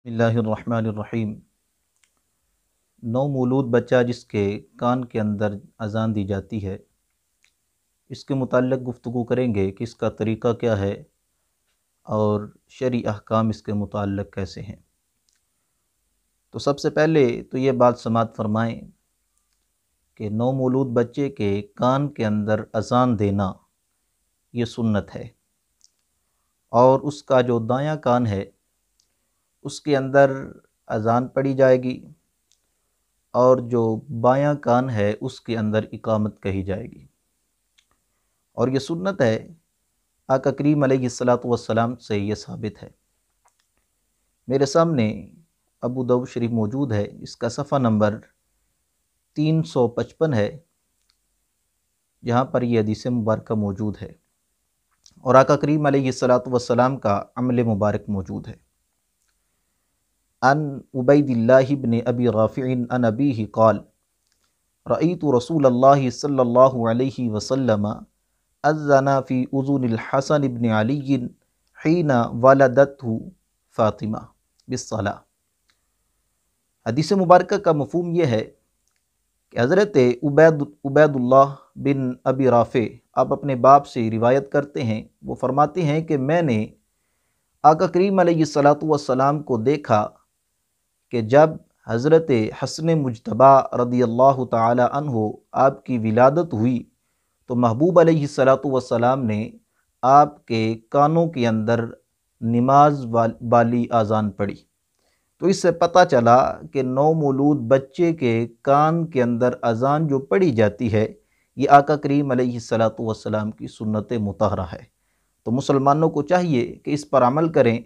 बिस्मिल्लाहिर्रहमानिर्रहीम। नवमौलूद बच्चा जिसके कान के अंदर अज़ान दी जाती है, इसके मुताल्लिक़ गुफ्तगू करेंगे कि इसका तरीक़ा क्या है और शरई अहकाम इसके मुताल्लिक़ कैसे हैं। तो सबसे पहले तो ये बात समाअत फ़रमाएँ कि नवमौलूद बच्चे के कान के अंदर अज़ान देना ये सुन्नत है, और उसका जो दायां कान है उसके अंदर अज़ान पढ़ी जाएगी और जो बायां कान है उसके अंदर इकामत कही जाएगी। और ये सुन्नत है, आका करीम अलैहिस्सलातु वस्सलाम से ये साबित है। मेरे सामने अबू दाऊद शरीफ मौजूद है, इसका सफ़ा नंबर 355 है, जहाँ पर यह हदीस मुबारक मौजूद है और आका करीम अलैहिस्सलातु वस्सलाम का अमल मुबारक मौजूद है। अन उबैदिल्लाह इब्न अबी राफ़िअन अन अबीही क़ाल रअयतु रसूलल्लाह सल्लल्लाहु अलैहि वसल्लम अज़्ज़ना फ़ी उज़ुनिल हसन इब्न अली हीना वलदतहु फ़ातिमा बिस्सलाह। हदीस मुबारक का मफ़हूम यह है कि हज़रत उबैदुल्लाह बिन अबी राफ़े आप अपने बाप से रिवायत करते हैं, वो फरमाते हैं कि मैंने आका करीम अलैहिस्सलातु वस्सलाम को देखा कि जब हज़रत हसन मुज्तबा रदियल्लाहु ताला अन्हु आपकी विलादत हुई तो महबूब अलैहिस्सलातु वस्सलाम ने आपके कानों के अंदर नमाज वाली आज़ान पढ़ी। तो इससे पता चला कि नवमौलूद बच्चे के कान के अंदर अज़ान जो पढ़ी जाती है ये आका करीम अलैहिस्सलातु वस्सलाम की सुन्नत मुतहरा है। तो मुसलमानों को चाहिए कि इस पर अमल करें